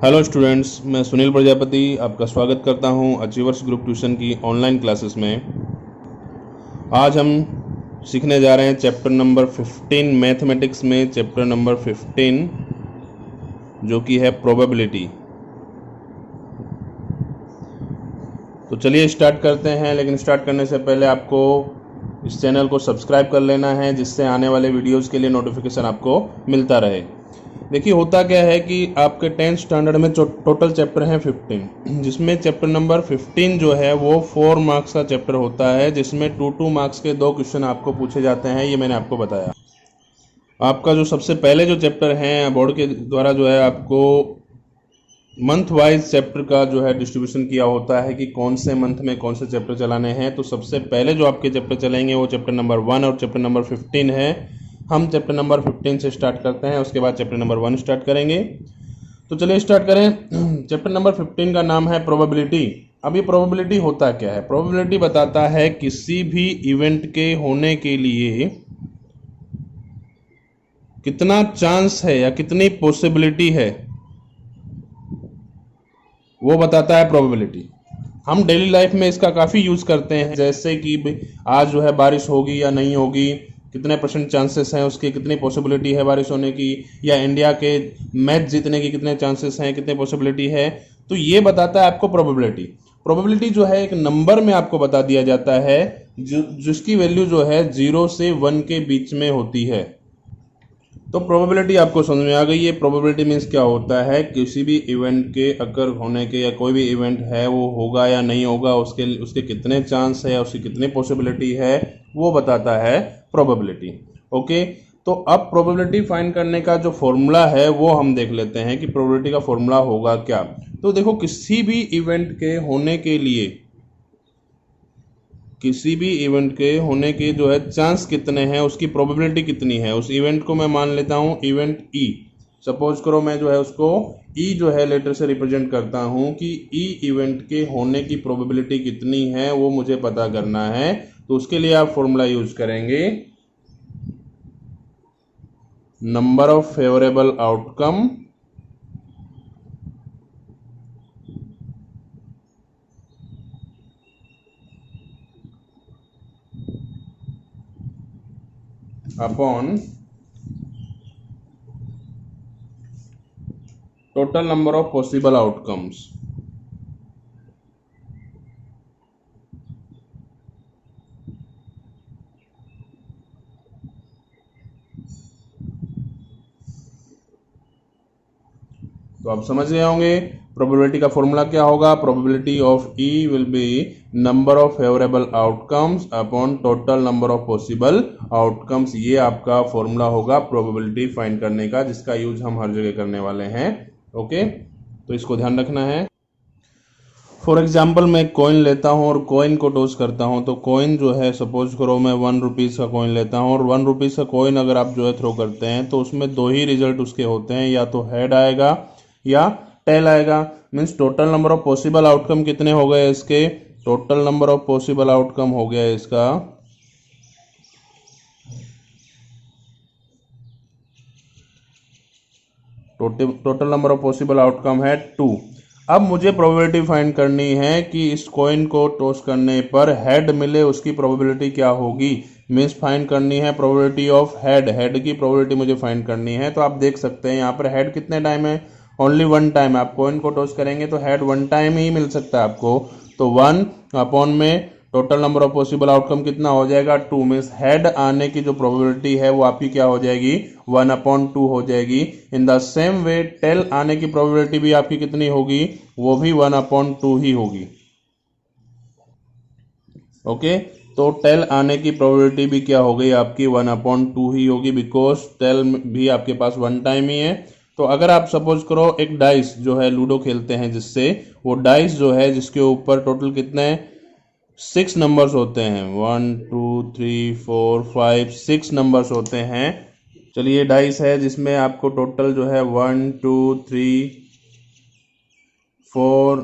Hello students, मैं सुनील प्रजापति आपका स्वागत करता हूं अचीवर्स ग्रुप ट्यूशन की ऑनलाइन क्लासेस में। आज हम सीखने जा रहे हैं चैप्टर नंबर 15 मैथमेटिक्स में चैप्टर नंबर 15 जो कि है प्रोबेबिलिटी। तो चलिए स्टार्ट करते हैं, लेकिन स्टार्ट करने से पहले आपको इस चैनल को सब्सक्राइब कर लेना है जिससे आने वाले वीडियोज़ के लिए नोटिफिकेशन आपको मिलता रहे। देखिए होता क्या है कि आपके 10th स्टैंडर्ड में जो टोटल चैप्टर हैं 15, जिसमें चैप्टर नंबर 15 जो है वो 4 मार्क्स का चैप्टर होता है, जिसमें 2 मार्क्स के 2 क्वेश्चन आपको पूछे जाते हैं। ये मैंने आपको बताया। आपका जो सबसे पहले जो चैप्टर है बोर्ड के द्वारा जो है आपको मंथ वाइज चैप्टर का जो है डिस्ट्रीब्यूशन किया होता है कि कौन से मंथ में कौन से चैप्टर चलाने हैं। तो सबसे पहले जो आपके चैप्टर चलेंगे वो चैप्टर नंबर 1 और चैप्टर नंबर 15 है। हम चैप्टर नंबर 15 से स्टार्ट करते हैं, उसके बाद चैप्टर नंबर 1 स्टार्ट करेंगे। तो चलिए स्टार्ट करें। चैप्टर नंबर 15 का नाम है प्रोबेबिलिटी। अब ये प्रोबेबिलिटी होता क्या है? प्रोबेबिलिटी बताता है किसी भी इवेंट के होने के लिए कितना चांस है या कितनी पॉसिबिलिटी है, वो बताता है प्रोबेबिलिटी। हम डेली लाइफ में इसका काफ़ी यूज़ करते हैं, जैसे कि आज जो है बारिश होगी या नहीं होगी, कितने % चांसेस हैं उसकी, कितनी पॉसिबिलिटी है बारिश होने की, या इंडिया के मैच जीतने की कितने चांसेस हैं, कितनी पॉसिबिलिटी है। तो ये बताता है आपको प्रोबेबिलिटी। प्रोबेबिलिटी जो है एक नंबर में आपको बता दिया जाता है जिसकी वैल्यू जो है 0 से 1 के बीच में होती है। तो प्रोबेबिलिटी आपको समझ में आ गई है। प्रोबेबिलिटी मीन्स क्या होता है? किसी भी इवेंट के अगर होने के, या कोई भी इवेंट है वो होगा या नहीं होगा, उसके कितने चांस है, उसकी कितनी पॉसिबिलिटी है, वो बताता है प्रोबेबिलिटी। ओके, तो अब प्रोबेबिलिटी फाइंड करने का जो फॉर्मूला है वो हम देख लेते हैं कि प्रोबेबिलिटी का फॉर्मूला होगा क्या। तो देखो, किसी भी इवेंट के होने के लिए, किसी भी इवेंट के होने के जो है चांस कितने हैं, उसकी प्रोबेबिलिटी कितनी है। उस इवेंट को मैं मान लेता हूं इवेंट ई। सपोज करो मैं जो है उसको ई जो है लेटर से रिप्रेजेंट करता हूं कि ई इवेंट के होने की प्रोबेबिलिटी कितनी है, वो मुझे पता करना है। तो उसके लिए आप फॉर्मूला यूज करेंगे number of favourable outcome upon total number of possible outcomes. तो आप समझ गए होंगे प्रोबेबिलिटी का फॉर्मूला क्या होगा। Probability of E will be number of favourable outcomes upon total number of possible outcomes. ये आपका फॉर्मूला होगा प्रोबेबिलिटी फाइंड करने का, जिसका यूज हम हर जगह करने वाले हैं। ओके, तो इसको ध्यान रखना है। फॉर एग्जाम्पल मैं कॉइन लेता हूँ और कॉइन को टॉस करता हूँ। तो कॉइन जो है, सपोज करो मैं 1 रुपीज़ का कॉइन लेता हूँ, और 1 रुपीज़ का कॉइन अगर आप जो है थ्रो करते हैं तो उसमें 2 ही रिजल्ट उसके होते हैं, या तो हेड आएगा या टेल आएगा। Means total number of possible outcome कितने हो गए इसके? Total number of possible outcome हो गया इसका total number of possible outcome है 2। अब मुझे प्रोबेबिलिटी फाइंड करनी है कि इस कॉइन को टॉस करने पर हेड मिले, उसकी प्रोबेबिलिटी क्या होगी। मीन्स फाइंड करनी है प्रोबेबिलिटी ऑफ हेड। हेड की प्रोबेबिलिटी मुझे फाइंड करनी है। तो आप देख सकते हैं यहाँ पर हेड कितने टाइम है? Only 1 time. आप कॉइन को टॉस करेंगे तो हेड 1 टाइम ही मिल सकता है आपको। तो 1 अपॉन में total number of possible outcome कितना हो जाएगा? 2। मीन्स हेड आने की जो प्रोबेबिलिटी है वो आपकी क्या हो जाएगी? 1/2 हो जाएगी। In the same way tail आने की प्रोबेबिलिटी भी आपकी कितनी होगी? वो भी 1/2 ही होगी। ओके, तो टेल आने की प्रोबेबिलिटी भी क्या हो गई आपकी? 1/2 ही होगी, बिकॉज टेल भी आपके पास 1 टाइम ही है। तो अगर आप सपोज करो एक डाइस जो है लूडो खेलते हैं, जिससे वो डाइस जो है जिसके ऊपर टोटल कितने 6 नंबर्स होते हैं, 1 2 3 4 5 6 नंबर्स होते हैं। चलिए डाइस है जिसमें आपको टोटल जो है 1 2 3 4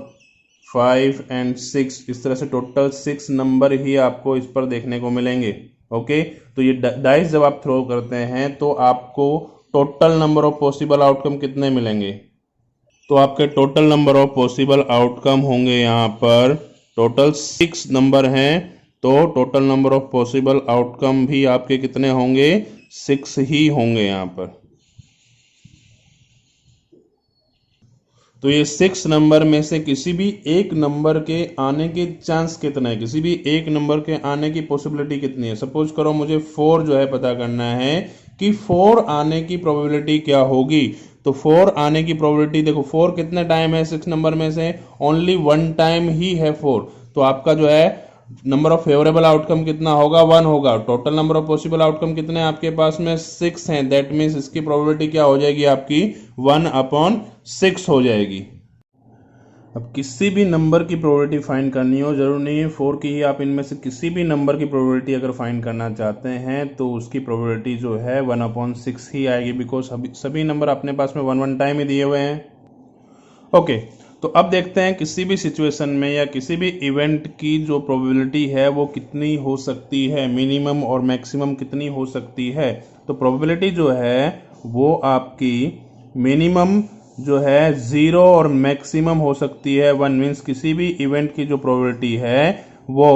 5 एंड 6, इस तरह से टोटल 6 नंबर ही आपको इस पर देखने को मिलेंगे। ओके, तो ये डाइस जब आप थ्रो करते हैं तो आपको total number of possible outcome कितने मिलेंगे? तो आपके total number of possible outcome होंगे यहाँ पर टोटल 6 नंबर हैं। तो total number of possible outcome भी आपके कितने होंगे? 6 ही होंगे यहाँ पर। तो ये 6 नंबर में से किसी भी एक नंबर के आने के चांस कितना है, किसी भी एक नंबर के आने की पॉसिबिलिटी कितनी है। सपोज करो मुझे 4 जो है पता करना है कि 4 आने की प्रोबेबिलिटी क्या होगी। तो 4 आने की प्रोबेबिलिटी देखो, 4 कितने टाइम है 6 नंबर में से? ओनली 1 टाइम ही है 4। तो आपका जो है नंबर ऑफ फेवरेबल आउटकम कितना होगा? 1 होगा। Total number of possible outcome कितने आपके पास में? 6 हैं। दैट मीन्स इसकी प्रोबेबिलिटी क्या हो जाएगी आपकी? 1/6 हो जाएगी। अब किसी भी नंबर की प्रोबेबिलिटी फाइंड करनी हो, जरूर नहीं है 4 की ही, आप इनमें से किसी भी नंबर की प्रोबेबिलिटी अगर फाइंड करना चाहते हैं तो उसकी प्रोबेबिलिटी जो है 1/6 ही आएगी, बिकॉज सभी नंबर अपने पास में 1 टाइम ही दिए हुए हैं। ओके, तो अब देखते हैं किसी भी सिचुएशन में या किसी भी इवेंट की जो प्रोबेबिलिटी है वो कितनी हो सकती है, मिनिमम और मैक्सिमम कितनी हो सकती है। तो प्रोबेबिलिटी जो है वो आपकी मिनिमम जो है 0 और मैक्सिमम हो सकती है 1। मीन्स किसी भी इवेंट की जो प्रोबेबिलिटी है वो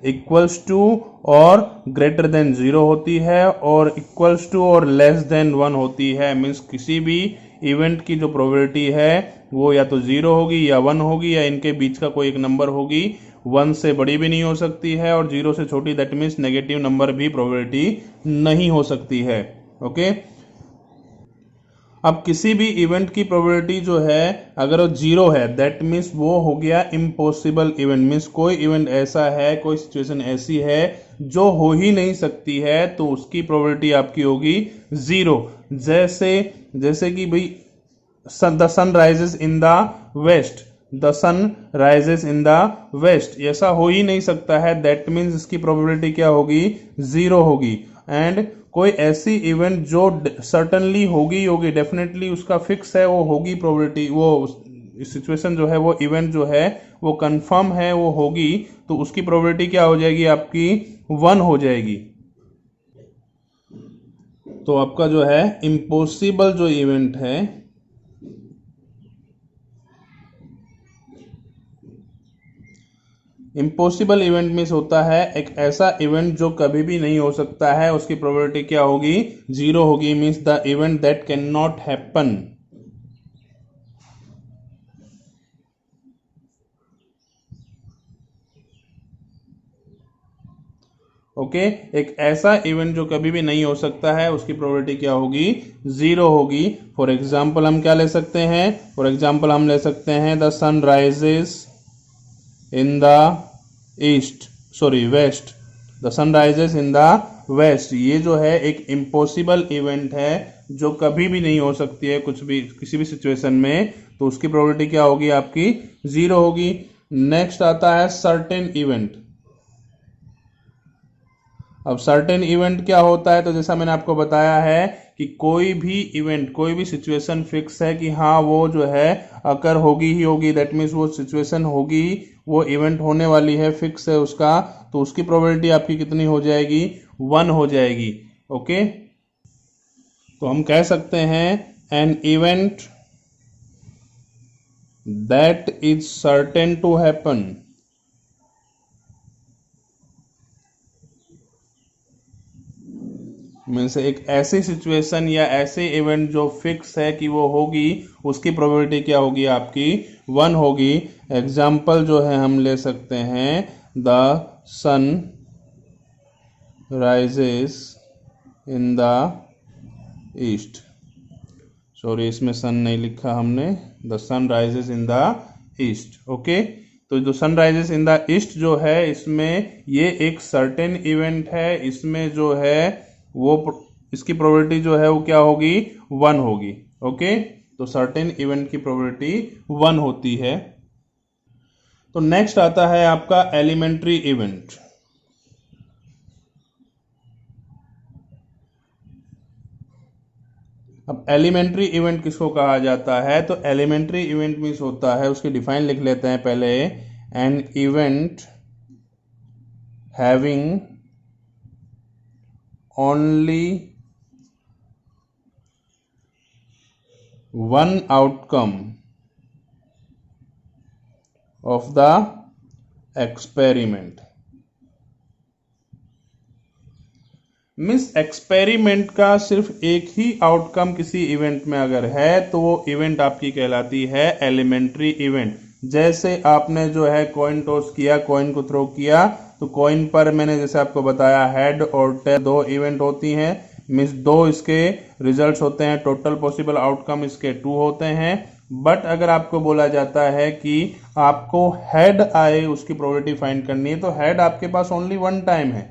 इक्वल्स टू और ग्रेटर देन 0 होती है और इक्वल्स टू और लेस देन 1 होती है। मीन्स किसी भी इवेंट की जो प्रोबेबिलिटी है वो या तो 0 होगी या 1 होगी या इनके बीच का कोई एक नंबर होगी। 1 से बड़ी भी नहीं हो सकती है और 0 से छोटी, दैट मीन्स नेगेटिव नंबर भी प्रोबेबिलिटी नहीं हो सकती है। ओके, अब किसी भी इवेंट की प्रोबेबिलिटी जो है अगर वो 0 है, दैट मीन्स वो हो गया इम्पॉसिबल इवेंट। मीन्स कोई इवेंट ऐसा है, कोई सिचुएशन ऐसी है जो हो ही नहीं सकती है, तो उसकी प्रोबेबिलिटी आपकी होगी 0। जैसे कि भाई the sun rises in the west, the sun rises in the west, ऐसा हो ही नहीं सकता है, दैट मीन्स इसकी प्रोबेबिलिटी क्या होगी? 0 होगी। एंड कोई ऐसी इवेंट जो सर्टनली होगी, डेफिनेटली उसका फिक्स है, वो होगी प्रोबेबिलिटी, वो सिचुएशन जो है, वो इवेंट जो है वो कंफर्म है, वो होगी, तो उसकी प्रोबेबिलिटी क्या हो जाएगी आपकी? 1 हो जाएगी। तो आपका जो है इम्पॉसिबल जो इवेंट है, इम्पॉसिबल इवेंट मीन्स होता है एक ऐसा इवेंट जो कभी भी नहीं हो सकता है, उसकी प्रोबेबिलिटी क्या होगी? 0 होगी। Means the event that can not happen. Okay, एक ऐसा इवेंट जो कभी भी नहीं हो सकता है उसकी प्रोबेबिलिटी क्या होगी? 0 होगी। फॉर एग्जाम्पल हम क्या ले सकते हैं? फॉर एग्जाम्पल हम ले सकते हैं the sun rises in the east, sorry west, the sun rises in the west. ये जो है एक इम्पॉसिबल इवेंट है जो कभी भी नहीं हो सकती है कुछ भी, किसी भी सिचुएशन में, तो उसकी प्रोबेबिलिटी क्या होगी आपकी? 0 होगी। नेक्स्ट आता है सर्टेन इवेंट। अब सर्टेन इवेंट क्या होता है? तो जैसा मैंने आपको बताया है कि कोई भी इवेंट, कोई भी सिचुएशन फिक्स है कि हाँ वो जो है अकर होगी ही होगी, दैट मीन्स वो सिचुएशन होगी, वो इवेंट होने वाली है, फिक्स है उसका, तो उसकी प्रोबेबिलिटी आपकी कितनी हो जाएगी? 1 हो जाएगी। ओके, तो हम कह सकते हैं an event that is certain to happen means एक ऐसी सिचुएशन या ऐसे इवेंट जो फिक्स है कि वो होगी, उसकी प्रोबेबिलिटी क्या होगी आपकी? 1 होगी। एग्जाम्पल जो है हम ले सकते हैं the sun rises in the east, sorry इसमें सन नहीं लिखा हमने, the sun rises in the east. Okay, तो जो sun rises in the east जो है इसमें ये एक सर्टेन इवेंट है, इसमें जो है वो इसकी प्रोबेबिलिटी जो है वो क्या होगी? 1 होगी। ओके, तो सर्टेन इवेंट की प्रोबेबिलिटी 1 होती है। तो नेक्स्ट आता है आपका एलिमेंट्री इवेंट। अब एलिमेंट्री इवेंट किसको कहा जाता है? तो एलिमेंट्री इवेंट मीन्स होता है, उसकी डिफाइन लिख लेते हैं पहले, an event having only one outcome of the experiment. Means experiment का सिर्फ एक ही आउटकम किसी इवेंट में अगर है तो वो इवेंट आपकी कहलाती है एलिमेंट्री इवेंट। जैसे आपने जो है कॉइन टॉस किया, कॉइन को थ्रो किया, तो कॉइन पर मैंने जैसे आपको बताया हेड और टेल दो इवेंट होती हैं। मीन्स दो इसके रिजल्ट्स होते हैं, टोटल पॉसिबल आउटकम इसके 2 होते हैं। बट अगर आपको बोला जाता है कि आपको हेड आए उसकी प्रोबेबिलिटी फाइंड करनी है, तो हेड आपके पास ओनली 1 टाइम है।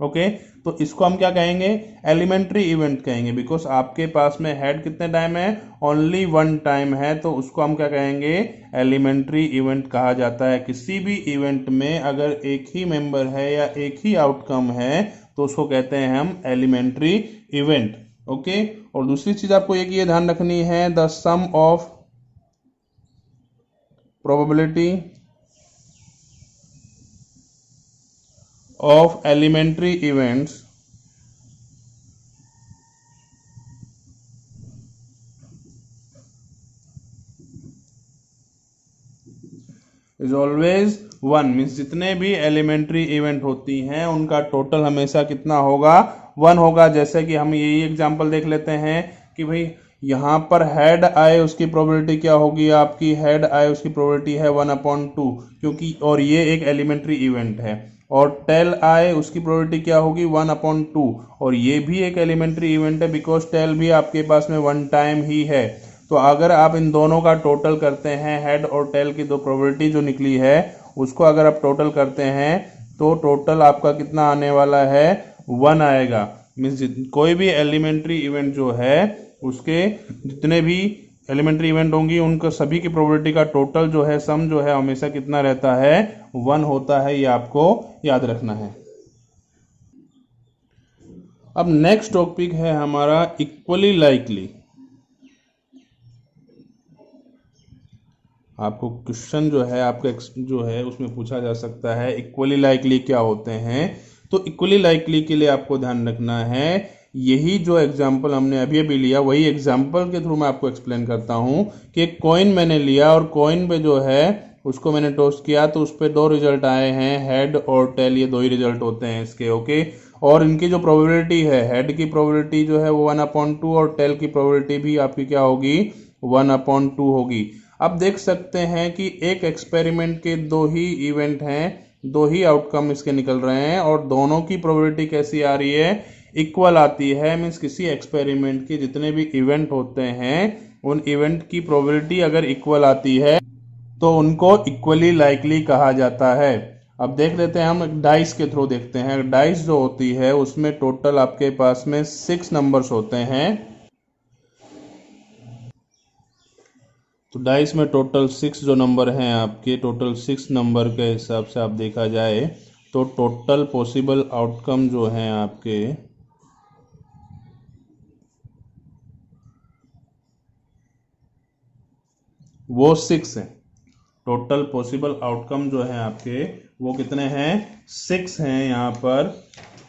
ओके, तो इसको हम क्या कहेंगे? एलिमेंट्री इवेंट कहेंगे, बिकॉज आपके पास में हेड कितने टाइम है? ओनली 1 टाइम है, तो उसको हम क्या कहेंगे? एलिमेंट्री इवेंट कहा जाता है। किसी भी इवेंट में अगर एक ही मेंबर है या एक ही आउटकम है तो उसको कहते हैं हम एलिमेंट्री इवेंट। ओके, और दूसरी चीज आपको एक ये ध्यान रखनी है, the sum of probability of elementary events is always 1। Means जितने भी एलिमेंट्री इवेंट होती हैं उनका टोटल हमेशा कितना होगा? 1 होगा। जैसे कि हम यही एग्जांपल देख लेते हैं कि भाई यहाँ पर हेड आए उसकी प्रोबेबिलिटी क्या होगी? आपकी हेड आए उसकी प्रोबेबिलिटी है 1/2, क्योंकि और ये एक एलिमेंट्री इवेंट है। और टेल आए उसकी प्रोबेबिलिटी क्या होगी? 1/2, और ये भी एक एलिमेंट्री इवेंट है, बिकॉज टेल भी आपके पास में 1 टाइम ही है। तो अगर आप इन दोनों का टोटल करते हैं, हेड और टेल की दो प्रोबेबिलिटी जो निकली है उसको अगर आप टोटल करते हैं तो टोटल आपका कितना आने वाला है? 1 आएगा। मीन्स कोई भी एलिमेंट्री इवेंट जो है उसके जितने भी एलिमेंट्री इवेंट होंगी उनका सभी की प्रोबेबिलिटी का टोटल जो है, सम जो है, हमेशा कितना रहता है? 1 होता है। ये आपको याद रखना है। अब नेक्स्ट टॉपिक है हमारा इक्वली लाइकली। आपको क्वेश्चन जो है आपका जो है उसमें पूछा जा सकता है इक्वली लाइकली क्या होते हैं। तो इक्वली लाइकली के लिए आपको ध्यान रखना है, यही जो एग्जाम्पल हमने अभी अभी लिया वही एग्जाम्पल के थ्रू मैं आपको एक्सप्लेन करता हूं कि एक कॉइन मैंने लिया और कॉइन पे जो है उसको मैंने टॉस किया तो उस पर 2 रिजल्ट आए हैं, हेड और टेल। ये 2 ही रिजल्ट होते हैं इसके। ओके, और इनकी जो प्रोबेबिलिटी है, हेड की प्रोबेबिलिटी जो है वो 1/2 और टेल की प्रोबेबिलिटी भी आपकी क्या होगी? 1/2 होगी। अब देख सकते हैं कि एक एक्सपेरिमेंट के 2 ही इवेंट हैं, 2 ही आउटकम इसके निकल रहे हैं और दोनों की प्रोबेबिलिटी कैसी आ रही है? इक्वल आती है। मीन्स किसी एक्सपेरिमेंट के जितने भी इवेंट होते हैं उन इवेंट की प्रोबेबिलिटी अगर इक्वल आती है तो उनको इक्वली लाइकली कहा जाता है। अब देख लेते हैं, हम डाइस के थ्रू देखते हैं। डाइस जो होती है उसमें टोटल आपके पास में 6 नंबर्स होते हैं। तो डाइस में टोटल 6 जो नंबर हैं आपके, टोटल 6 नंबर के हिसाब से आप देखा जाए तो टोटल पॉसिबल आउटकम जो हैं आपके वो 6 हैं। टोटल पॉसिबल आउटकम जो है आपके वो कितने हैं? 6 हैं यहाँ पर।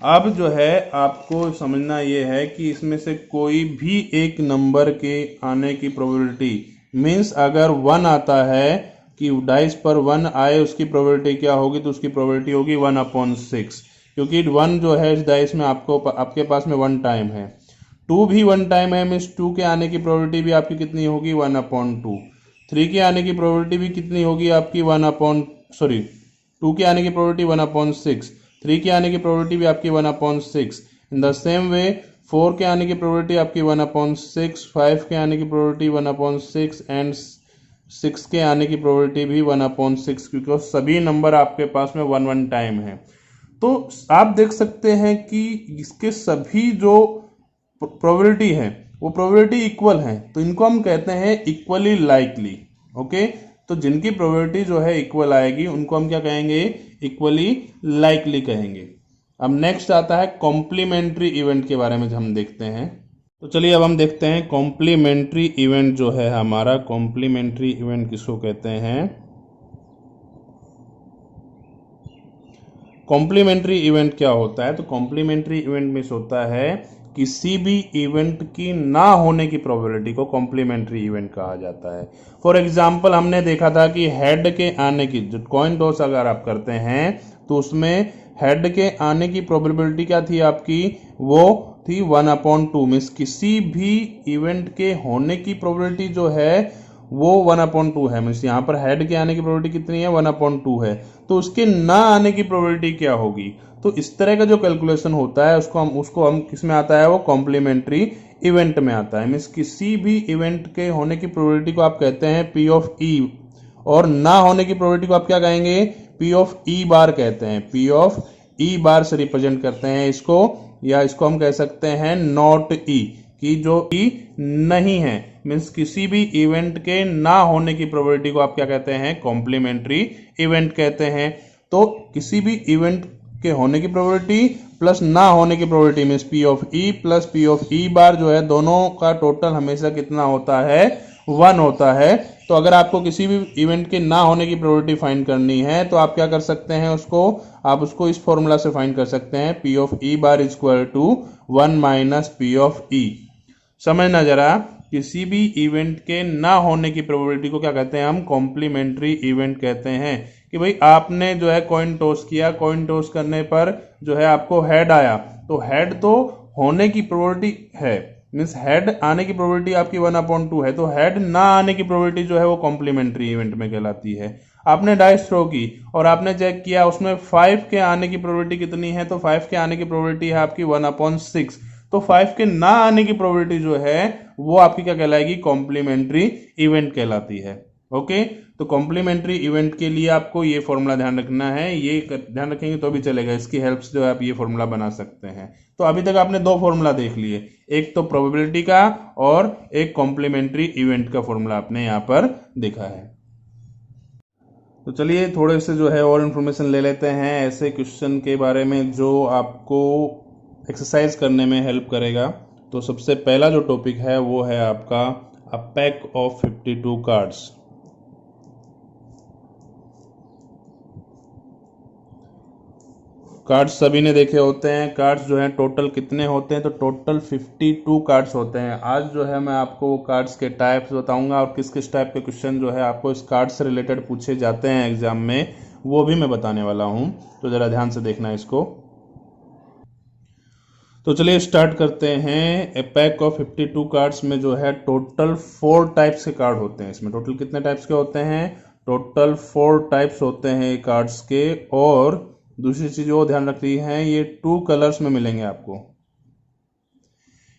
अब जो है आपको समझना ये है कि इसमें से कोई भी एक नंबर के आने की प्रोबेबिलिटी, मीन्स अगर 1 आता है कि डाइस पर 1 आए उसकी प्रोबेबिलिटी क्या होगी? तो उसकी प्रोबेबिलिटी होगी 1/6, क्योंकि 1 जो है इस डाइस में आपके पास में 1 टाइम है। 2 भी 1 टाइम है, मीन्स 2 के आने की प्रोबेबिलिटी भी आपकी कितनी होगी? 1/2। 3 के आने की प्रोबेबिलिटी भी कितनी होगी आपकी? 2 के आने की प्रोबेबिलिटी 1/6, 3 के आने की प्रोबेबिलिटी भी आपकी 1/6। इन द सेम वे 4 के आने की प्रोबेबिलिटी आपकी 1/6, 5 के आने की प्रोबेबिलिटी 1/6 एंड 6 के आने की प्रोबेबिलिटी भी 1/6, क्योंकि सभी नंबर आपके पास में 1 टाइम है। तो आप देख सकते हैं कि इसके सभी जो प्रोबेबिलिटी है वो प्रोबेबिलिटी इक्वल है, तो इनको हम कहते हैं इक्वली लाइकली। ओके, तो जिनकी प्रोबेबिलिटी जो है इक्वल आएगी उनको हम क्या कहेंगे? इक्वली लाइकली कहेंगे। अब नेक्स्ट आता है कॉम्प्लीमेंट्री इवेंट के बारे में हम देखते हैं। तो चलिए अब हम देखते हैं कॉम्प्लीमेंट्री इवेंट जो है हमारा। कॉम्प्लीमेंट्री इवेंट किसको कहते हैं? कॉम्प्लीमेंट्री इवेंट क्या होता है? तो कॉम्प्लीमेंट्री इवेंट मीन्स होता है किसी भी इवेंट की ना होने की प्रोबेबिलिटी को कॉम्प्लीमेंट्री इवेंट कहा जाता है। फॉर एग्जाम्पल हमने देखा था कि हेड के आने की, जो कॉइन टॉस अगर आप करते हैं तो उसमें हेड के आने की प्रोबेबिलिटी क्या थी आपकी, वो थी 1/2। मीन्स किसी भी इवेंट के होने की प्रोबेबिलिटी जो है वो 1/2 है। मीन्स यहाँ पर हेड के आने की प्रोबेबिलिटी कितनी है, 1/2 है। तो उसके ना आने की प्रोबेबिलिटी क्या होगी। तो इस तरह का जो कैलकुलेशन होता है उसको हम किस में आता है, वो कॉम्प्लीमेंट्री इवेंट में आता है। मीन्स किसी भी इवेंट के होने की प्रोबेबिलिटी को आप कहते हैं P ऑफ E, और ना होने की प्रोबेबिलिटी को आप क्या कहेंगे, P ऑफ E बार कहते हैं। P ऑफ E बार से रिप्रेजेंट करते हैं इसको, या इसको हम कह सकते हैं नॉट E, कि जो E नहीं है। मीन्स किसी भी इवेंट के ना होने की प्रोबेबिलिटी को आप क्या कहते हैं, कॉम्प्लीमेंट्री इवेंट कहते हैं। तो किसी भी इवेंट के होने की प्रोबेबिलिटी प्लस ना होने की probability means P of E plus P of E बार जो है, दोनों का टोटल हमेशा कितना होता है, 1 होता है। तो अगर आपको किसी भी इवेंट के ना होने की प्रोबेबिलिटी फाइंड करनी है तो आप क्या कर सकते हैं, आप उसको इस फॉर्मूला से फाइंड कर सकते हैं, P of E bar is equal to 1 minus P of E। समझना जरा, किसी भी इवेंट के ना होने की प्रोबेबिलिटी को क्या कहते हैं, हम कॉम्प्लीमेंट्री इवेंट कहते हैं। कि भाई आपने जो है कॉइन टॉस किया, कॉइन टॉस करने पर जो है आपको हेड आया, तो हेड तो होने की प्रोबेबिलिटी है, मीन्स हेड आने की प्रोबेबिलिटी आपकी 1/2 है। तो हेड ना आने की प्रोबेबिलिटी जो है वो कॉम्प्लीमेंट्री इवेंट में कहलाती है। आपने डाइस थ्रो की और आपने चेक किया उसमें 5 के आने की प्रोबेबिलिटी कितनी है, तो 5 के आने की प्रोबेबिलिटी है आपकी 1/6। तो 5 के ना आने की प्रोबेबिलिटी जो है वो आपकी क्या कहलाएगी, कॉम्प्लीमेंट्री इवेंट कहलाती है। ओके, तो कॉम्प्लीमेंट्री इवेंट के लिए आपको ये फॉर्मूला ध्यान रखना है, ये ध्यान रखेंगे तो भी चलेगा। इसकी हेल्प से जो है आप ये फॉर्मूला बना सकते हैं। तो अभी तक आपने 2 फॉर्मूला देख लिए, एक तो प्रोबेबिलिटी का और एक कॉम्प्लीमेंट्री इवेंट का फॉर्मूला आपने यहाँ पर देखा है। तो चलिए थोड़े से जो है और इन्फॉर्मेशन ले लेते हैं ऐसे क्वेश्चन के बारे में जो आपको एक्सरसाइज करने में हेल्प करेगा। तो सबसे पहला जो टॉपिक है वो है आपका a pack of 52 cards. Cards सभी ने देखे होते हैं। कार्ड्स जो हैं टोटल कितने होते हैं, तो टोटल 52 कार्ड्स होते हैं। आज जो है मैं आपको कार्ड्स के टाइप्स बताऊंगा और किस किस टाइप के क्वेश्चन जो है आपको इस कार्ड से रिलेटेड पूछे जाते हैं एग्जाम में, वो भी मैं बताने वाला हूं। तो जरा ध्यान से देखना इसको। तो चलिए स्टार्ट करते हैं। ए पैक ऑफ 52 कार्ड्स में जो है टोटल 4 टाइप्स के कार्ड होते हैं। इसमें टोटल कितने टाइप्स के होते हैं, टोटल 4 टाइप्स होते हैं कार्ड्स के। और दूसरी चीज वो ध्यान रखनी है, ये 2 कलर्स में मिलेंगे आपको।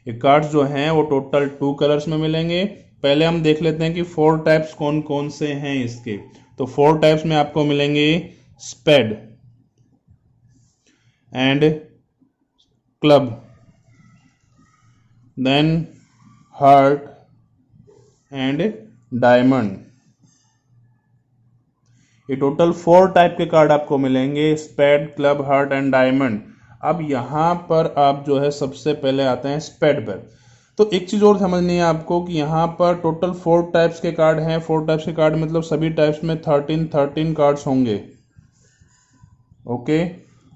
ये कार्ड्स जो हैं वो टोटल 2 कलर्स में मिलेंगे। पहले हम देख लेते हैं कि 4 टाइप्स कौन कौन से हैं इसके। तो 4 टाइप्स में आपको मिलेंगे spade and club, then heart and diamond. ये टोटल 4 टाइप के कार्ड आपको मिलेंगे, spade, club, heart and diamond. अब यहां पर आप जो है सबसे पहले आते हैं स्पेड पर। तो एक चीज और समझनी है आपको कि यहाँ पर टोटल 4 टाइप्स के कार्ड हैं। 4 टाइप्स के कार्ड मतलब सभी टाइप्स में 13 कार्ड्स होंगे। ओके,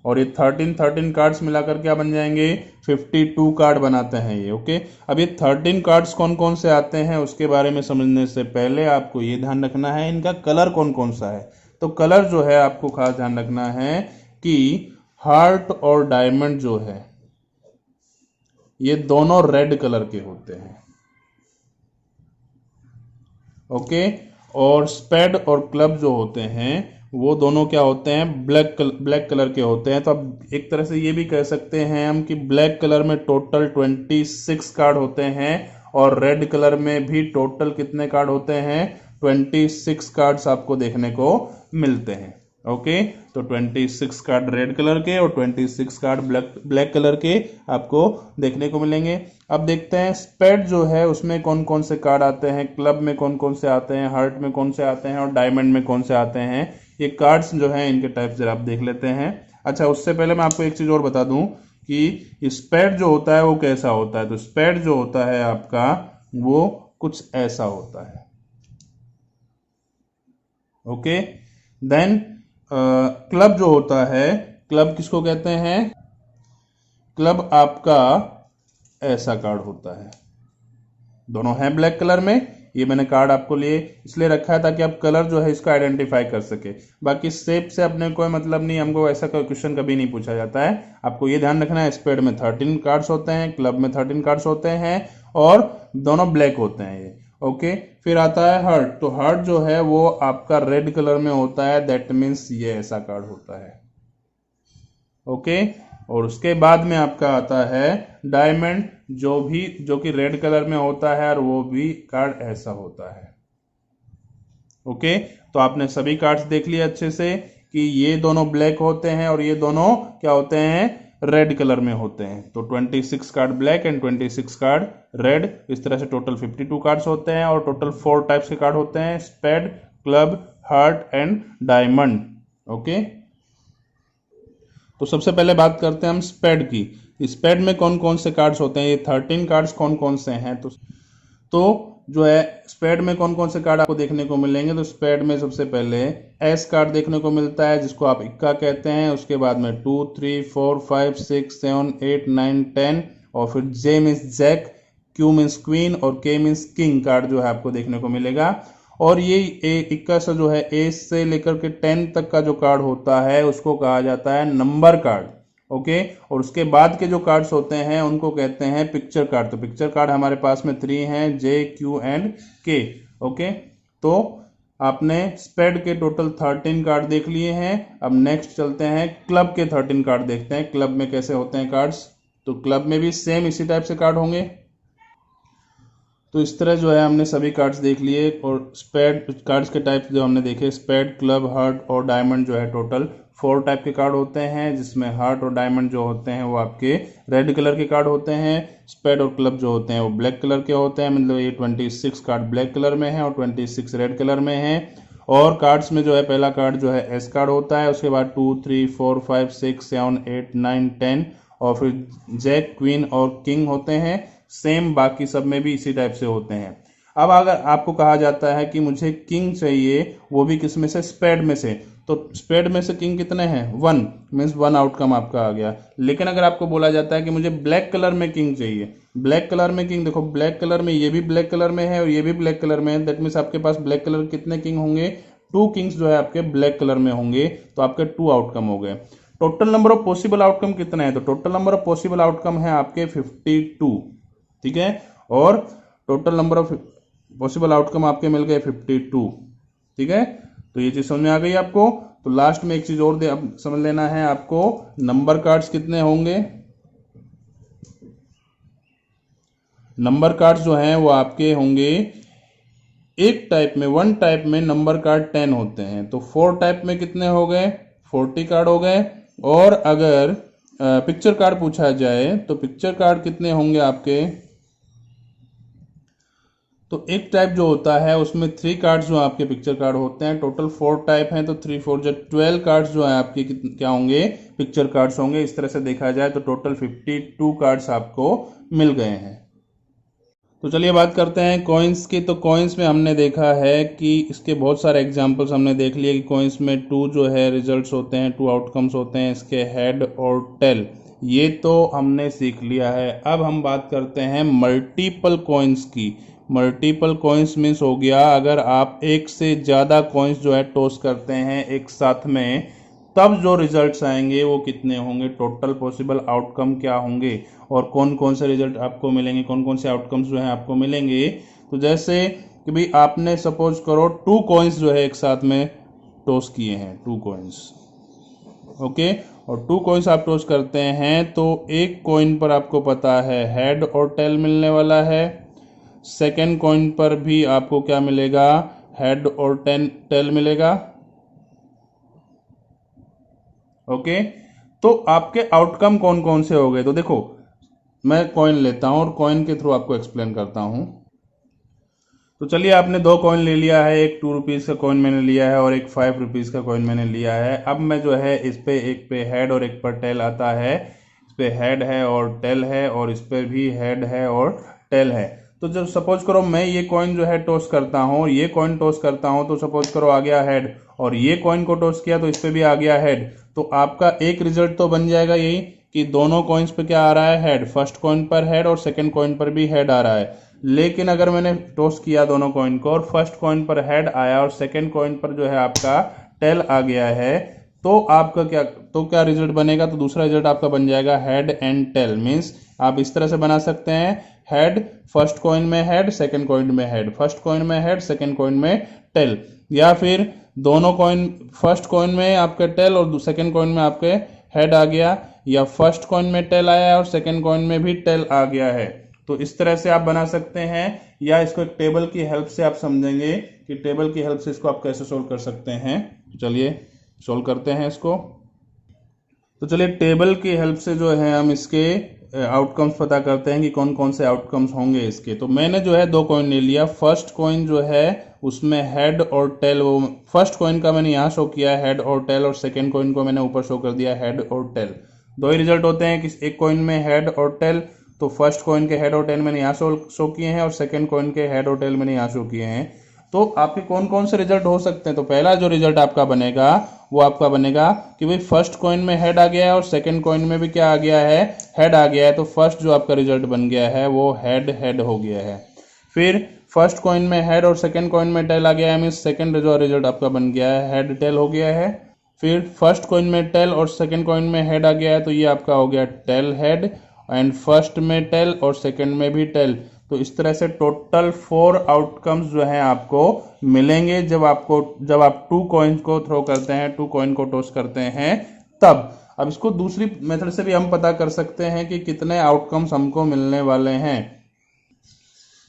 और ये 13 कार्ड्स मिलाकर क्या बन जाएंगे, 52 कार्ड बनाते हैं ये। ओके, अब ये 13 कार्ड्स कौन कौन से आते हैं उसके बारे में समझने से पहले आपको ये ध्यान रखना है इनका कलर कौन कौन सा है। तो कलर जो है आपको खास ध्यान रखना है कि हार्ट और डायमंड जो है ये दोनों रेड कलर के होते हैं। ओके, और स्पेड और क्लब जो होते हैं वो दोनों क्या होते हैं, ब्लैक कलर के होते हैं। तो अब एक तरह से ये भी कह सकते हैं हम कि ब्लैक कलर में टोटल 26 कार्ड होते हैं और रेड कलर में भी टोटल कितने कार्ड होते हैं, 26 कार्ड्स आपको देखने को मिलते हैं। ओके, तो 26 कार्ड रेड कलर के और 26 कार्ड ब्लैक कलर के आपको देखने को मिलेंगे। अब देखते हैं स्पेड जो है उसमें कौन कौन से कार्ड आते हैं, क्लब में कौन कौन से आते हैं, हार्ट में कौन से आते हैं और डायमंड में कौन से आते हैं। ये कार्ड्स जो हैं इनके टाइप जरा आप देख लेते हैं। अच्छा, उससे पहले मैं आपको एक चीज और बता दूं कि स्पेड जो होता है वो कैसा होता है। तो स्पेड जो होता है आपका वो कुछ ऐसा होता है। ओके, देन क्लब जो होता है, क्लब किसको कहते हैं, क्लब आपका ऐसा कार्ड होता है। दोनों हैं ब्लैक कलर में। ये मैंने कार्ड आपको लिए इसलिए रखा है ताकि आप कलर जो है इसका आइडेंटिफाई कर सके। बाकी शेप से अपने कोई मतलब नहीं, हमको ऐसा कोई क्वेश्चन कभी नहीं पूछा जाता है। आपको ये ध्यान रखना है, स्पेड में 13 कार्ड्स होते हैं, क्लब में 13 कार्ड्स होते हैं और दोनों ब्लैक होते हैं ये। ओके, फिर आता है हार्ट। तो हार्ट जो है वो आपका रेड कलर में होता है, दैट मीन्स ये ऐसा कार्ड होता है। ओके, और उसके बाद में आपका आता है डायमंड, जो कि रेड कलर में होता है और वो भी कार्ड ऐसा होता है। ओके, तो आपने सभी कार्ड्स देख लिए अच्छे से कि ये दोनों ब्लैक होते हैं और ये दोनों क्या होते हैं, रेड कलर में होते हैं। तो 26 card black and 26 card red, इस तरह से टोटल 52 कार्ड्स होते हैं और टोटल 4 टाइप्स के कार्ड होते हैं, spade, club, heart and diamond. Okay, तो सबसे पहले बात करते हैं हम स्पेड की। स्पेड में कौन कौन से कार्ड्स होते हैं, ये 13 कार्ड्स कौन कौन से हैं। तो जो है स्पेड में कौन कौन से कार्ड आपको देखने को मिलेंगे। तो स्पेड में सबसे पहले एस कार्ड देखने को मिलता है, जिसको आप इक्का कहते हैं। उसके बाद में 2, 3, 4, 5, 6, 7, 8, 9, 10 और फिर J means jack, Q means queen और के मीन्स किंग कार्ड जो है आपको देखने को मिलेगा। और ये इक्का से जो है ए से लेकर के 10 तक का जो कार्ड होता है उसको कहा जाता है नंबर कार्ड। ओके, और उसके बाद के जो कार्ड्स होते हैं उनको कहते हैं पिक्चर कार्ड। तो पिक्चर कार्ड हमारे पास में 3 हैं, जे, क्यू एंड के। ओके, तो आपने स्पेड के टोटल 13 कार्ड देख लिए हैं। अब नेक्स्ट चलते हैं क्लब के 13 कार्ड देखते हैं, क्लब में कैसे होते हैं कार्ड्स। तो क्लब में भी सेम इसी टाइप से कार्ड होंगे। तो इस तरह जो है हमने सभी कार्ड्स देख लिए और स्पेड कार्ड्स के टाइप जो हमने देखे, स्पेड, क्लब, हार्ट और डायमंड जो है टोटल 4 टाइप के कार्ड होते हैं, जिसमें हार्ट और डायमंड जो होते हैं वो आपके रेड कलर के कार्ड होते हैं। स्पेड और क्लब जो होते हैं वो ब्लैक कलर के होते हैं, मतलब ये 26 कार्ड ब्लैक कलर में है और 26 रेड कलर में है। और कार्ड्स में जो है पहला कार्ड जो है एस कार्ड होता है, उसके बाद 2, 3, 4, 5, 6, 7, 8, 9, 10 और फिर जैक, क्वीन और किंग होते हैं। सेम बाकी सब में भी इसी टाइप से होते हैं। अब अगर आपको कहा जाता है कि मुझे किंग चाहिए, वो भी किस में से, स्पेड में से, तो स्पेड में से किंग कितने हैं, 1 मीन्स 1 आउटकम आपका आ गया। लेकिन अगर आपको बोला जाता है कि मुझे ब्लैक कलर में किंग चाहिए, ब्लैक कलर में किंग, देखो ब्लैक कलर में ये भी ब्लैक कलर में है और ये भी ब्लैक कलर में है, दैट मीन्स आपके पास ब्लैक कलर कितने किंग होंगे, 2 किंग्स जो है आपके ब्लैक कलर में होंगे। तो आपके 2 आउटकम हो गए। Total number of possible outcome कितने हैं, तो total number of possible outcome है आपके 52। ठीक है, और total number of possible outcome आपके मिल गए 52। ठीक है, तो ये चीज समझ में आ गई आपको। तो लास्ट में एक चीज और अब समझ लेना है आपको, नंबर कार्ड्स कितने होंगे। नंबर कार्ड्स जो हैं वो आपके होंगे एक टाइप में, 1 टाइप में नंबर कार्ड 10 होते हैं। तो 4 टाइप में कितने हो गए, 40 कार्ड हो गए। और अगर पिक्चर कार्ड पूछा जाए तो पिक्चर कार्ड कितने होंगे आपके, तो एक टाइप जो होता है उसमें 3 कार्ड्स जो आपके पिक्चर कार्ड होते हैं। टोटल 4 टाइप हैं, तो 3 4 जो 12 कार्ड्स जो है आपके क्या होंगे, पिक्चर कार्ड्स होंगे। इस तरह से देखा जाए तो टोटल 52 कार्ड्स आपको मिल गए हैं। तो चलिए बात करते हैं कॉइन्स की। तो कॉइन्स में हमने देखा है कि इसके बहुत सारे एग्जांपल्स हमने देख लिए कि कॉइन्स में 2 जो है रिजल्ट्स होते हैं, 2 आउटकम्स होते हैं, इसके हेड और टेल, ये तो हमने सीख लिया है। अब हम बात करते हैं मल्टीपल कॉइन्स की। मल्टीपल कॉइन्स मीन्स हो गया अगर आप एक से ज़्यादा कॉइन्स जो है टॉस करते हैं एक साथ में, तब जो रिजल्ट्स आएंगे वो कितने होंगे, टोटल पॉसिबल आउटकम क्या होंगे और कौन कौन से रिजल्ट आपको मिलेंगे, कौन कौन से आउटकम्स जो है आपको मिलेंगे। तो जैसे कि भाई आपने सपोज करो 2 कॉइन्स जो है एक साथ में टॉस किए हैं, 2 कॉइन्स। ओके, और 2 कॉइन्स आप टॉस करते हैं तो एक कॉइन पर आपको पता है हेड और टेल मिलने वाला है, सेकेंड कॉइन पर भी आपको क्या मिलेगा, हेड और टेल मिलेगा। ओके, तो आपके आउटकम कौन कौन से हो गए। तो देखो मैं कॉइन लेता हूं और कॉइन के थ्रू आपको एक्सप्लेन करता हूं। तो चलिए आपने 2 कॉइन ले लिया है, एक 2 रुपीज़ का कॉइन मैंने लिया है और एक 5 रुपीज़ का कॉइन मैंने लिया है। अब मैं जो है इस पे एक पे हेड और एक पर टेल आता है, इस पे हेड है और टेल है और इस पर भी हेड है और टेल है। तो जब सपोज करो मैं ये कॉइन जो है टॉस करता हूँ, ये कॉइन टॉस करता हूँ, तो सपोज करो आ गया हेड और ये कॉइन को टॉस किया तो इस पे भी आ गया हेड। तो आपका एक रिजल्ट तो बन जाएगा यही कि दोनों कॉइन्स पे क्या आ रहा है, हेड। फर्स्ट कॉइन पर हेड और सेकंड कॉइन पर भी हेड आ रहा है। लेकिन अगर मैंने टॉस किया दोनों कॉइन को और फर्स्ट कॉइन पर हेड आया और सेकंड कॉइन पर जो है आपका टेल आ गया है, तो आपका क्या रिजल्ट बनेगा, तो दूसरा रिजल्ट आपका बन जाएगा हेड एंड टेल। मीन्स आप इस तरह से बना सकते हैं, हेड, फर्स्ट कॉइन में हेड, सेकंड कॉइन में हेड, फर्स्ट कॉइन में हेड, सेकंड कॉइन में टेल। या फिर दोनों कॉइन, फर्स्ट कॉइन में आपके टेल और सेकंड कॉइन में आपके हेड आ गया, या फर्स्ट कॉइन में टेल आया और सेकंड कॉइन में भी टेल आ गया है। तो इस तरह से आप बना सकते हैं, या इसको एक टेबल की हेल्प से आप समझेंगे कि टेबल की हेल्प से इसको आप कैसे सोल्व कर सकते हैं। तो चलिए सोल्व करते हैं इसको। तो चलिए टेबल की हेल्प से जो है हम इसके आउटकम्स पता करते हैं कि कौन कौन से आउटकम्स होंगे इसके। तो मैंने जो है दो कॉइन ले लिया। फर्स्ट कॉइन जो है उसमें हेड और टेल, वो फर्स्ट कॉइन का मैंने यहाँ शो किया है हेड और टेल, और सेकंड कॉइन को मैंने ऊपर शो कर दिया हेड और टेल। दो ही रिजल्ट होते हैं कि एक कॉइन में हेड और टेल, तो फर्स्ट कॉइन के हेड और टेल मैंने यहाँ शो किए हैं और सेकंड कॉइन के हेड और टेल मैंने यहाँ शो किए हैं। तो आपके कौन कौन से रिजल्ट हो सकते हैं, तो पहला जो रिजल्ट आपका बनेगा वो आपका बनेगा कि भाई फर्स्ट कॉइन में हेड आ गया है और सेकंड कॉइन में भी क्या आ गया है, हेड आ गया है। तो फर्स्ट जो आपका रिजल्ट बन गया है वो हेड हेड हो गया है। फिर फर्स्ट कॉइन में हेड और सेकंड कॉइन में टेल आ गया है, मीन्स सेकंड जो रिजल्ट आपका बन गया है हेड टेल हो गया है। फिर फर्स्ट कॉइन में टेल और सेकंड कॉइन में हेड आ गया है, तो ये आपका हो गया टेल हेड, एंड फर्स्ट में टेल और सेकंड में भी टेल। तो इस तरह से टोटल 4 आउटकम्स जो है आपको मिलेंगे जब आप 2 कॉइन्स को थ्रो करते हैं, 2 कॉइन को टॉस करते हैं तब। अब इसको दूसरी मेथड से भी हम पता कर सकते हैं कि कितने आउटकम्स हमको मिलने वाले हैं।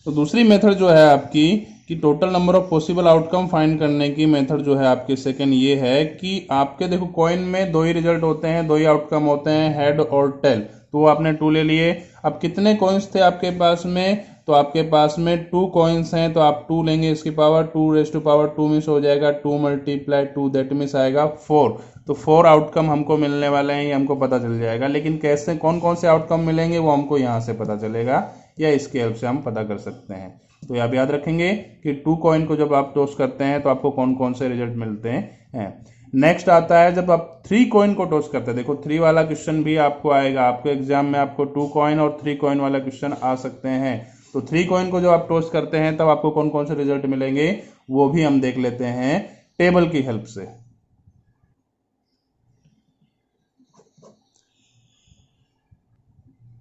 तो दूसरी मेथड जो है आपकी कि total number of possible outcome find करने की मेथड जो है आपकी सेकंड ये है कि आपके देखो कॉइन में दो ही रिजल्ट होते हैं, दो ही आउटकम होते हैं, हेड और टेल। तो वो आपने 2 ले लिए। अब कितने कॉइन्स थे आपके पास में, तो आपके पास में 2 कॉइन्स हैं, तो आप 2 लेंगे, इसकी power 2 raise to power 2 miss हो जाएगा, 2 मल्टीप्लाई 2 दैट मिस आएगा 4। तो 4 आउटकम हमको मिलने वाले हैं, ये हमको पता चल जाएगा। लेकिन कैसे, कौन कौन से आउटकम मिलेंगे वो हमको यहाँ से पता चलेगा, या इसके हेल्प से हम पता कर सकते हैं। तो आप याद रखेंगे कि 2 कॉइन को जब आप टॉस करते हैं तो आपको कौन कौन से रिजल्ट मिलते हैं। नेक्स्ट आता है जब आप 3 कॉइन को टॉस करते हैं। देखो 3 वाला क्वेश्चन भी आपको आएगा, आपको एग्जाम में आपको 2 कॉइन और 3 कॉइन वाला क्वेश्चन आ सकते हैं। तो 3 कॉइन को जब आप टॉस करते हैं तब आपको कौन कौन से रिजल्ट मिलेंगे वो भी हम देख लेते हैं टेबल की हेल्प से।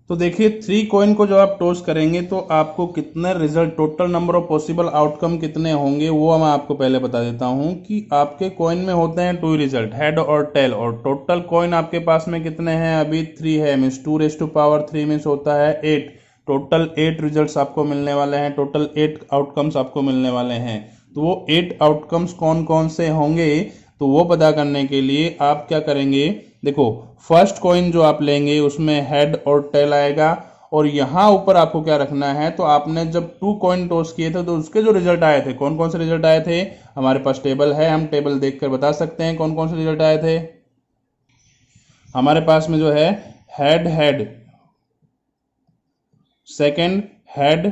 तो देखिए 3 कॉइन को जो आप टॉस करेंगे तो आपको कितने result, total number of possible outcome कितने होंगे वो मैं आपको पहले बता देता हूं कि आपके कॉइन में होते हैं 2 रिजल्ट, हेड और टेल, और टोटल कॉइन आपके पास में कितने हैं, अभी 3 है, means 2 raise to power 3 means होता है 8। टोटल 8 रिजल्ट्स आपको मिलने वाले हैं, टोटल 8 आउटकम्स आपको मिलने वाले हैं। तो वो 8 आउटकम्स कौन कौन से होंगे, तो वो पता करने के लिए आप क्या करेंगे, देखो फर्स्ट कॉइन जो आप लेंगे उसमें हेड और टेल आएगा, और यहाँ ऊपर आपको क्या रखना है, तो आपने जब 2 कॉइन टॉस किए थे तो उसके जो रिजल्ट आए थे, कौन कौन से रिजल्ट आए थे, हमारे पास टेबल है, हम टेबल देखकर बता सकते हैं कौन कौन से रिजल्ट आए थे। हमारे पास में जो है head head, second head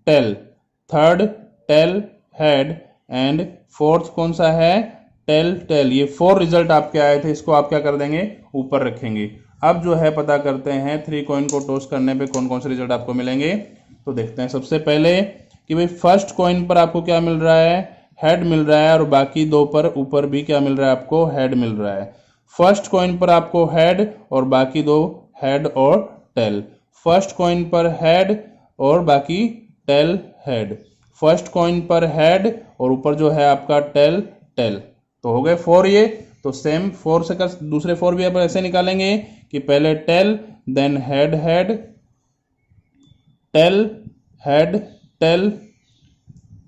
tail, third tell head, and fourth कौन सा है, टेल टेल। ये 4 रिजल्ट आपके आए थे, इसको आप क्या कर देंगे, ऊपर रखेंगे। अब जो है पता करते हैं 3 कॉइन को टॉस करने पे कौन कौन से रिजल्ट आपको मिलेंगे। तो देखते हैं सबसे पहले कि भाई फर्स्ट कॉइन पर आपको क्या मिल रहा है, हेड मिल रहा है, और बाकी 2 पर ऊपर भी क्या मिल रहा है, आपको हेड मिल रहा है। फर्स्ट कॉइन पर आपको हेड और बाकी 2 हेड और टेल। फर्स्ट कॉइन पर हेड और बाकी टेल हेड। फर्स्ट कॉइन पर हेड और ऊपर जो है आपका टेल टेल। तो हो गए 4 ये। तो सेम 4 से कर, दूसरे 4 भी आप ऐसे निकालेंगे कि पहले tail, then head head, tail head tail,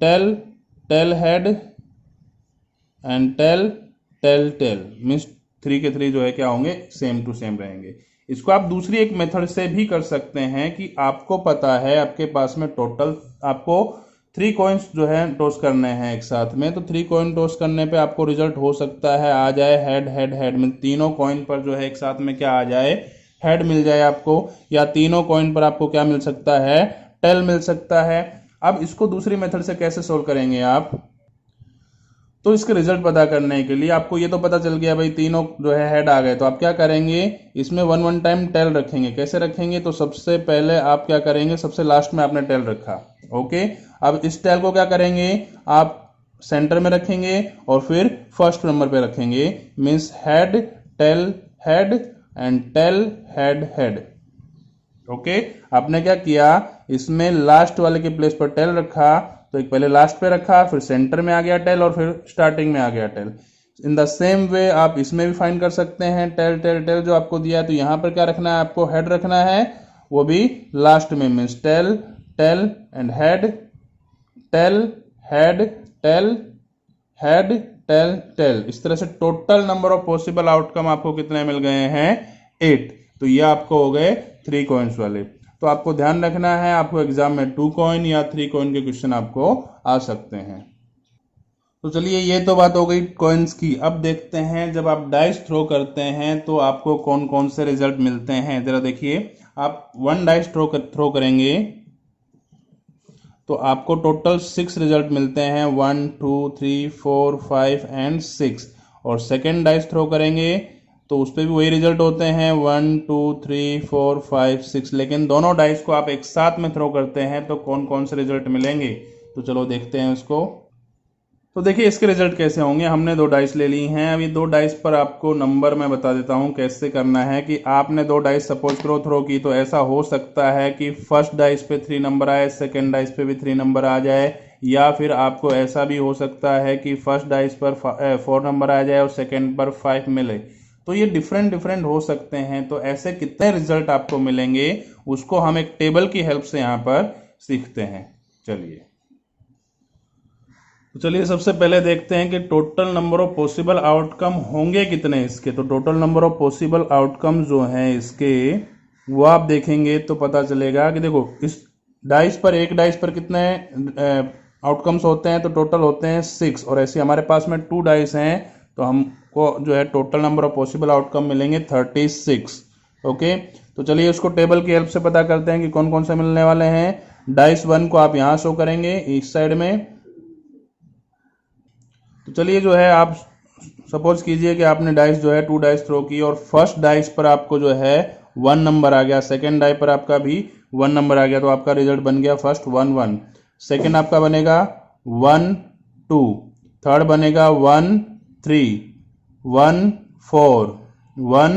tail tail head, and tail tail tail. Means 3 के 3 जो है क्या होंगे, सेम टू सेम रहेंगे। इसको आप दूसरी एक मेथड से भी कर सकते हैं कि आपको पता है आपके पास में टोटल आपको 3 कॉइन्स जो है टॉस करने हैं एक साथ में। तो 3 कॉइन टॉस करने पे आपको रिजल्ट हो सकता है आ जाए हेड हेड हेड में, तीनों कॉइन पर जो है एक साथ में क्या आ जाए, हेड मिल जाए आपको, या तीनों कॉइन पर आपको क्या मिल सकता है, टेल मिल सकता है। अब इसको दूसरी मेथड से कैसे सोल्व करेंगे आप, तो इसके रिजल्ट पता करने के लिए आपको ये तो पता चल गया भाई तीनों जो है हेड आ गए, तो आप क्या करेंगे, इसमें 1 टाइम टेल रखेंगे। कैसे रखेंगे, तो सबसे पहले आप क्या करेंगे, सबसे लास्ट में आपने टेल रखा, ओके। अब इस टेल को क्या करेंगे, आप सेंटर में रखेंगे और फिर फर्स्ट नंबर पे रखेंगे, means head tail head and tail head head, okay. आपने क्या किया, इसमें लास्ट वाले के प्लेस पर टेल रखा, तो एक पहले लास्ट पे रखा, फिर सेंटर में आ गया टेल और फिर स्टार्टिंग में आ गया tail. In the same way आप इसमें भी फाइंड कर सकते हैं, टेल टेल टेल जो आपको दिया है, तो यहां पर क्या रखना है, आपको हेड रखना है, वो भी लास्ट में, means tail tail and head, tail head tail head tail tail. इस तरह से total number of possible outcome आपको कितने मिल गए हैं, 8। तो ये आपको हो गए 3 कॉइन्स वाले। तो आपको ध्यान रखना है, आपको एग्जाम में 2 कॉइन या 3 कॉइन के क्वेश्चन आपको आ सकते हैं। तो चलिए ये तो बात हो गई कॉइन्स की। अब देखते हैं जब आप डाइस थ्रो करते हैं तो आपको कौन कौन से रिजल्ट मिलते हैं। जरा देखिए, आप 1 डाइस थ्रो करेंगे तो आपको टोटल 6 रिजल्ट मिलते हैं, 1 2 3 4 5 एंड 6। और सेकेंड डाइस थ्रो करेंगे तो उस पर भी वही रिजल्ट होते हैं, 1 2 3 4 5 6। लेकिन दोनों डाइस को आप एक साथ में थ्रो करते हैं तो कौन कौन से रिजल्ट मिलेंगे, तो चलो देखते हैं उसको। तो देखिए इसके रिजल्ट कैसे होंगे। हमने 2 डाइस ले ली हैं। अभी 2 डाइस पर आपको नंबर मैं बता देता हूं कैसे करना है। कि आपने 2 डाइस सपोज करो थ्रो की, तो ऐसा हो सकता है कि फर्स्ट डाइस पे 3 नंबर आए, सेकेंड डाइस पे भी 3 नंबर आ जाए, या फिर आपको ऐसा भी हो सकता है कि फर्स्ट डाइस पर 4 नंबर आ जाए और सेकेंड पर 5 मिले। तो ये डिफरेंट डिफरेंट हो सकते हैं। तो ऐसे कितने रिजल्ट आपको मिलेंगे उसको हम एक टेबल की हेल्प से यहाँ पर सीखते हैं। चलिए तो चलिए सबसे पहले देखते हैं कि total number of possible outcome होंगे कितने इसके। तो total number of possible outcome जो हैं इसके, वो आप देखेंगे तो पता चलेगा कि देखो इस डाइस पर, एक डाइस पर कितने आउटकम्स होते हैं, तो टोटल होते हैं 6। और ऐसे हमारे पास में 2 डाइस हैं तो हमको जो है total number of possible outcome मिलेंगे 36, ओके। तो चलिए उसको टेबल की हेल्प से पता करते हैं कि कौन कौन से मिलने वाले हैं। डाइस 1 को आप यहाँ शो करेंगे इस साइड में। तो चलिए जो है आप सपोज कीजिए कि आपने डाइस जो है 2 डाइस थ्रो की और फर्स्ट डाइस पर आपको जो है 1 नंबर आ गया, सेकेंड डाइस पर आपका भी 1 नंबर आ गया, तो आपका रिजल्ट बन गया फर्स्ट 1 1, सेकेंड आपका बनेगा 1 2, थर्ड बनेगा 1 3, 1 4, 1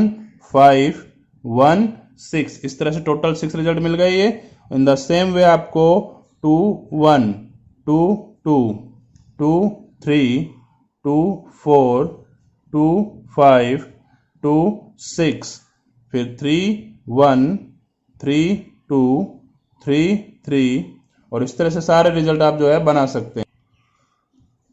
5, 1 6। इस तरह से टोटल 6 रिजल्ट मिल गए ये। इन द सेम वे आपको 2 1, 2 2, 2 3, 2 4, 2 5, 2 6, फिर 3 1, 3 2, 3 3, और इस तरह से सारे रिजल्ट आप जो है बना सकते हैं।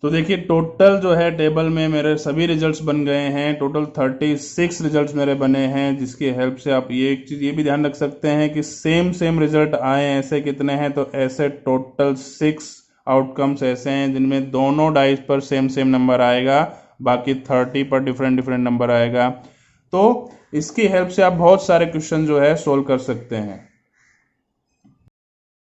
तो देखिए टोटल जो है टेबल में मेरे सभी रिजल्ट्स बन गए हैं। टोटल 36 रिजल्ट्स मेरे बने हैं, जिसकी हेल्प से आप ये एक चीज़ ये भी ध्यान रख सकते हैं कि सेम रिजल्ट आए ऐसे कितने हैं। तो ऐसे टोटल 6 आउटकम्स ऐसे हैं जिनमें दोनों डाइस पर सेम नंबर आएगा, बाकी 30 पर डिफरेंट नंबर आएगा। तो इसकी हेल्प से आप बहुत सारे क्वेश्चन जो है सोल्व कर सकते हैं।